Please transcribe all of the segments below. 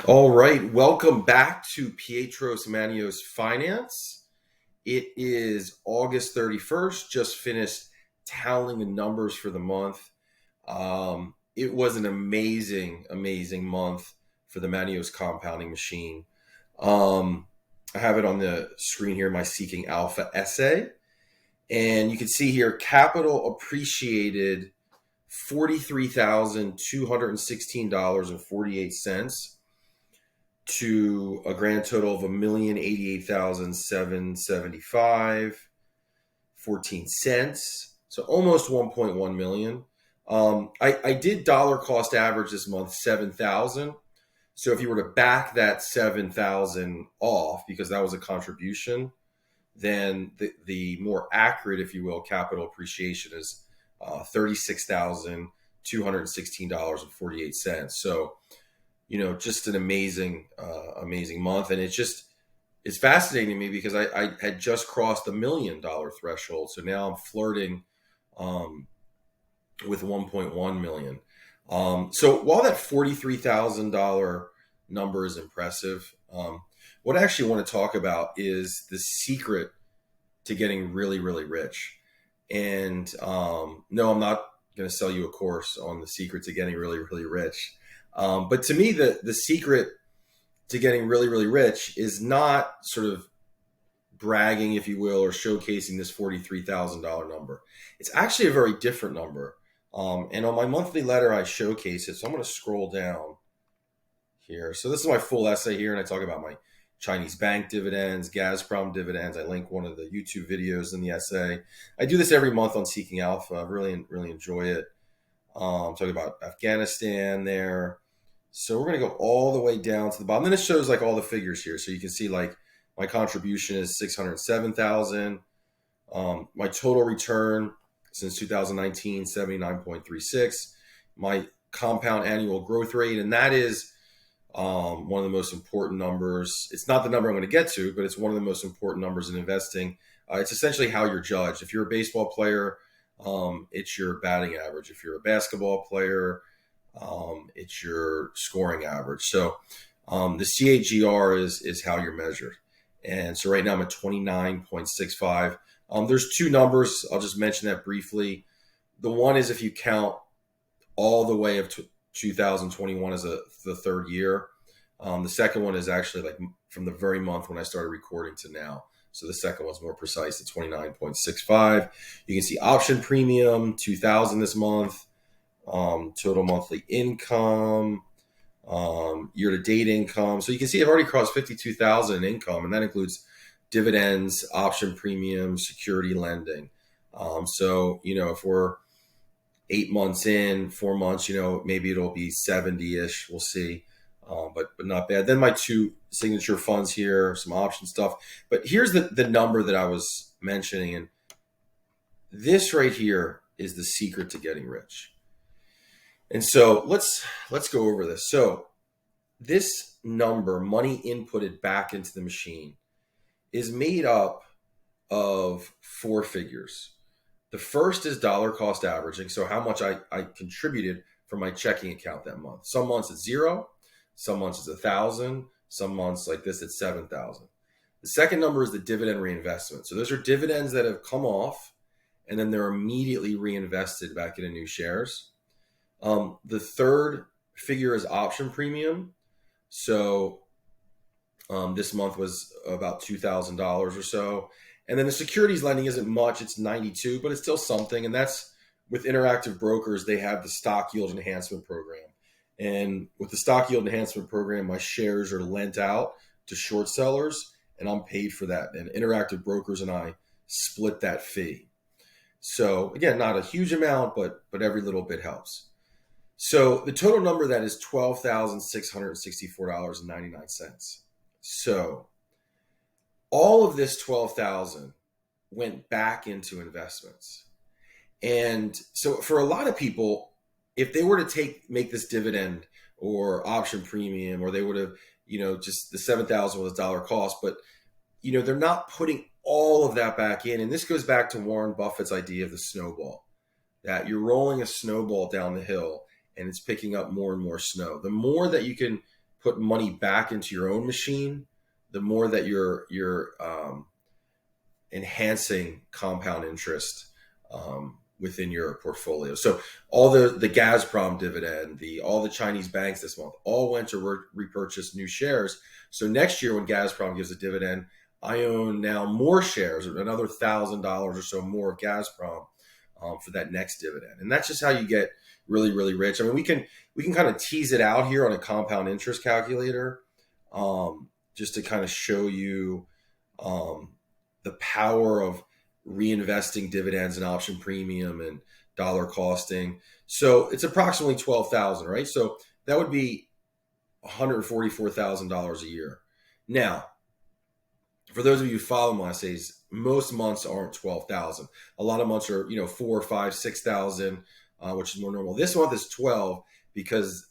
All right, welcome back to Pietros Maneos Finance. It is August 31st, just finished tallying the numbers for the month. It was an amazing month for the Maneos Compounding Machine. I have it on the screen here, my Seeking Alpha essay. And you can see here, capital appreciated $43,216.48 to a grand total of 1,088,775.14. So almost 1.1 million. I did dollar cost average this month 7,000. So if you were to back that 7,000 off, because that was a contribution, then the more accurate, if you will, capital appreciation is $36,216.48. So just an amazing month. And it's fascinating to me because I had just crossed the $1 million threshold. So now I'm flirting with 1.1 million. So while that $43,000 number is impressive, what I actually want to talk about is the secret to getting really, really rich. And no, I'm not going to sell you a course on the secret to getting really, really rich. But to me, the secret to getting really, really rich is not sort of bragging, if you will, or showcasing this $43,000 number. It's actually a very different number. And on my monthly letter, I showcase it. So I'm going to scroll down here. So this is my full essay here, and I talk about my Chinese bank dividends, Gazprom dividends. I link one of the YouTube videos in the essay. I do this every month on Seeking Alpha. I really, really enjoy it. Talking about Afghanistan there. So we're going to go all the way down to the bottom. Then it shows like all the figures here. So you can see like my contribution is 607,000. My total return since 2019, 79.36. My compound annual growth rate, and that is one of the most important numbers. It's not the number I'm going to get to, but it's one of the most important numbers in investing. It's essentially how you're judged. If you're a baseball player, it's your batting average. If you're a basketball player, it's your scoring average. So the CAGR is how you're measured. And so right now I'm at 29.65. There's two numbers. I'll just mention that briefly. The one is if you count all the way of 2021 as the third year. The second one is actually like from the very month when I started recording to now. So the second one's more precise at 29.65. You can see option premium, 2,000 this month. Total monthly income, year-to-date income. So you can see I've already crossed 52,000 in income, and that includes dividends, option premium, security lending. So if we're 8 months in, 4 months, maybe it'll be 70-ish. We'll see, but not bad. Then my two signature funds here, some option stuff. But here's the number that I was mentioning, and this right here is the secret to getting rich. And so let's go over this. So this number, money inputted back into the machine, is made up of four figures. The first is dollar cost averaging. So how much I contributed from my checking account that month. Some months it's 0, some months it's 1,000, some months like this it's 7,000. The second number is the dividend reinvestment. So those are dividends that have come off and then they're immediately reinvested back into new shares. The third figure is option premium. So this month was about $2,000 or so. And then the securities lending isn't much. It's 92, but it's still something. And that's with Interactive Brokers. They have the stock yield enhancement program. And with the stock yield enhancement program, my shares are lent out to short sellers and I'm paid for that. And Interactive Brokers and I split that fee. So again, not a huge amount, but every little bit helps. So the total number of that is $12,664.99. So all of this 12,000 went back into investments. And so for a lot of people, if they were to make this dividend or option premium, or they would have, just the 7,000 was dollar cost, but they're not putting all of that back in. And this goes back to Warren Buffett's idea of the snowball, that you're rolling a snowball down the hill and it's picking up more and more snow. The more that you can put money back into your own machine, the more that you're enhancing compound interest within your portfolio. So all the Gazprom dividend, all the Chinese banks this month, all went to repurchase new shares. So next year when Gazprom gives a dividend, I own now more shares, another $1,000 or so more of Gazprom for that next dividend. And that's just how you get really, really rich. I mean, we can kind of tease it out here on a compound interest calculator, just to kind of show you the power of reinvesting dividends and option premium and dollar costing. So it's approximately 12,000, right? So that would be $144,000 a year. Now, for those of you who follow my essays, most months aren't 12,000. A lot of months are, 4, 5, 6,000, which is more normal. This month is 12 because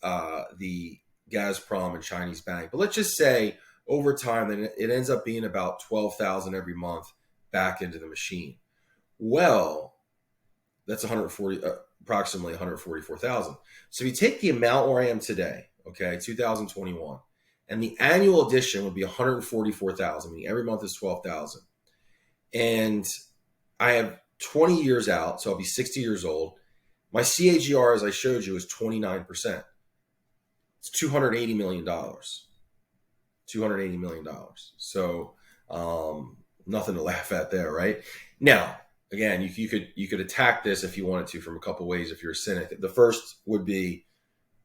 the Gazprom and Chinese bank. But let's just say over time, then it ends up being about 12,000 every month back into the machine. Well, that's approximately 144,000. So if you take the amount where I am today, okay, 2021, and the annual addition would be 144,000, meaning every month is 12,000. And I have 20 years out, so I'll be 60 years old. My CAGR, as I showed you, is 29%. It's $280 million. $280 million. So nothing to laugh at there, right? Now, again, you could attack this if you wanted to from a couple ways if you're a cynic. The first would be,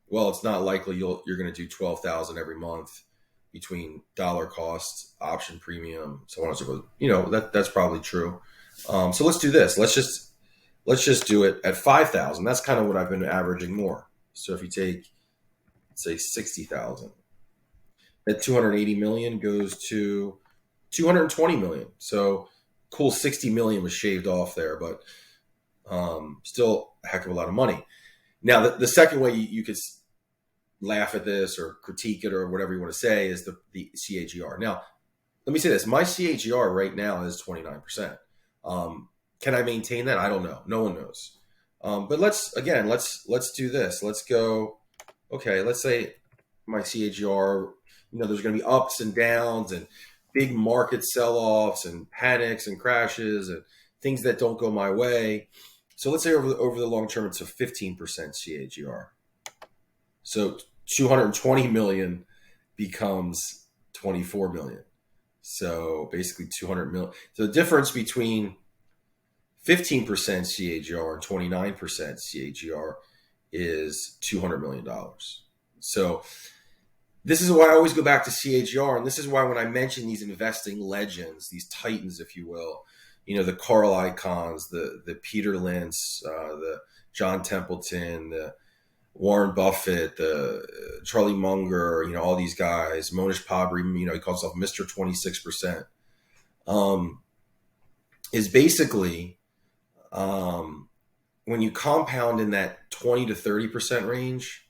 well, it's not likely you're going to do 12,000 every month between dollar cost, option premium, so on and so forth. That's probably true. So let's do this. Let's just do it at 5,000. That's kind of what I've been averaging more. So if you take, say, 60,000, that 280 million goes to 220 million. So cool, 60 million was shaved off there, but still a heck of a lot of money. Now, the second way you could laugh at this or critique it or whatever you want to say is the CAGR. Now, let me say this. My CAGR right now is 29%. Can I maintain that? I don't know. No one knows. But let's do this. Let's go, okay, let's say my CAGR, there's going to be ups and downs and big market sell-offs and panics and crashes and things that don't go my way. So let's say over the long term, it's a 15% CAGR. So 220 million becomes 24 million. So basically 200 million. So the difference between 15% CAGR and 29% CAGR is $200 million. So this is why I always go back to CAGR. And this is why when I mention these investing legends, these titans, if you will, the Carl Icahns, the Peter Lynch, the John Templeton, the Warren Buffett, the Charlie Munger, all these guys, Monish Pabri, he calls himself Mr. 26%, is basically when you compound in that 20 to 30% range,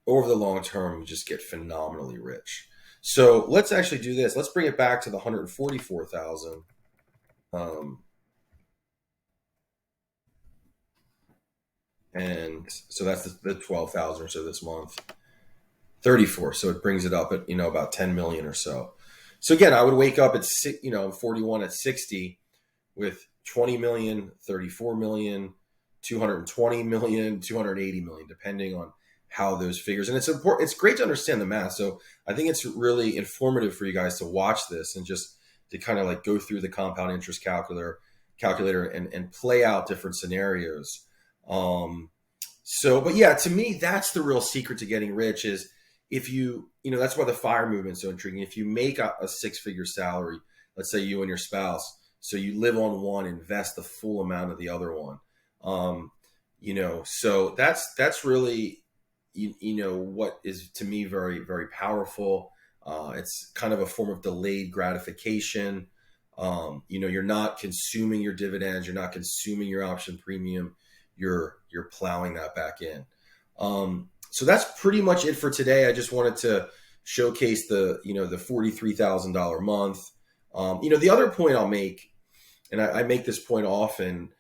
over the long term, you just get phenomenally rich. So let's actually do this. Let's bring it back to the 144,000. And so that's the 12,000 or so this month. 34. So it brings it up at, about 10 million or so. So again, I would wake up at, 41 at 60 with 20 million, 34 million, 220 million, 280 million, depending on how those figures. And it's important. It's great to understand the math. So I think it's really informative for you guys to watch this and just to kind of like go through the compound interest calculator and play out different scenarios. But yeah, to me, that's the real secret to getting rich is if that's why the FIRE movement's so intriguing. If you make a 6-figure salary, let's say you and your spouse, so you live on one, invest the full amount of the other one. So that's really, what is to me very, very powerful. It's kind of a form of delayed gratification. You're not consuming your dividends. You're not consuming your option premium. You're plowing that back in. So that's pretty much it for today. I just wanted to showcase the $43,000 month. The other point I'll make, and I make this point often,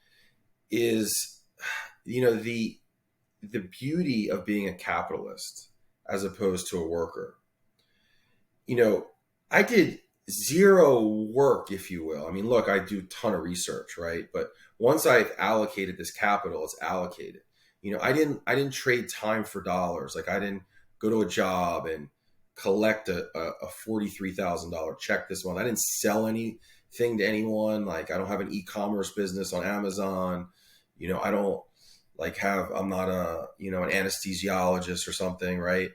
is, the beauty of being a capitalist as opposed to a worker. I did zero work, if you will. I mean, look, I do a ton of research, right? But once I've allocated this capital, it's allocated. I didn't trade time for dollars. Like, I didn't go to a job and collect a $43,000 check this month. I didn't sell anything to anyone. Like, I don't have an e-commerce business on Amazon. I don't I'm not an anesthesiologist or something, right?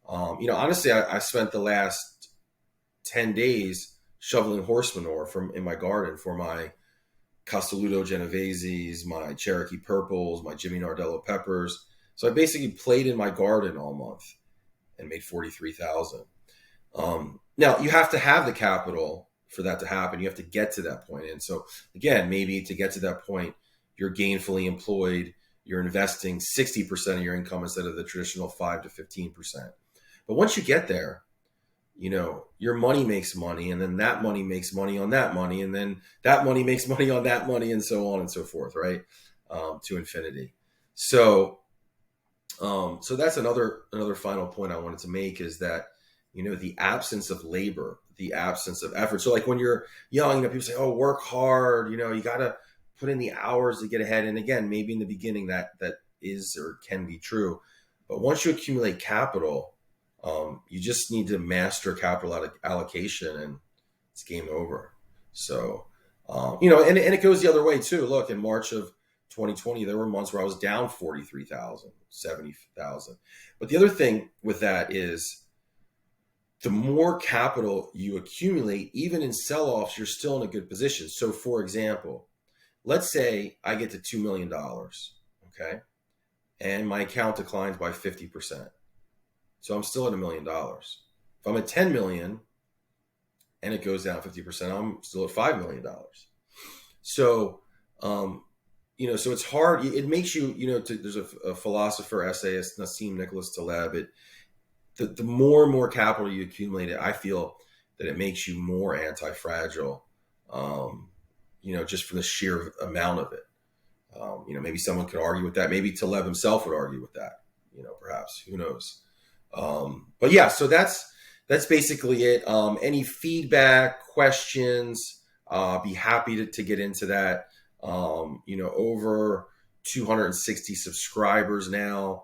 Honestly, I spent the last 10 days shoveling horse manure in my garden for my Castelluto Genoveses, my Cherokee Purples, my Jimmy Nardello peppers. So I basically played in my garden all month and made 43,000. Now you have to have the capital for that to happen. You have to get to that point. And so again, maybe to get to that point, you're gainfully employed. You're investing 60% of your income instead of the traditional 5 to 15%. But once you get there, your money makes money, and then that money makes money on that money, and then that money makes money on that money, and so on and so forth, right? To infinity. So that's another final point I wanted to make is that, the absence of labor, the absence of effort. So like when you're young, people say, oh, work hard, you got to put in the hours to get ahead. And again, maybe in the beginning that is or can be true. But once you accumulate capital, you just need to master capital allocation, and it's game over. So, and it goes the other way too. Look, in March of 2020, there were months where I was down 43,000, 70,000. But the other thing with that is the more capital you accumulate, even in sell-offs, you're still in a good position. So for example, let's say I get to $2 million, okay? And my account declines by 50%. So I'm still at $1 million. If I'm at 10 million and it goes down 50%, I'm still at $5 million. So, so it's hard. It makes you, there's a philosopher, essayist, Nassim Nicholas Taleb. The more and more capital you accumulate, I feel that it makes you more anti-fragile, just from the sheer amount of it. Maybe someone could argue with that. Maybe Taleb himself would argue with that, perhaps, who knows? But yeah, so that's basically it. Any feedback, questions, be happy to get into that. Over 260 subscribers now,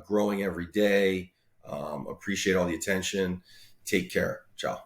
growing every day. Appreciate all the attention. Take care. Ciao.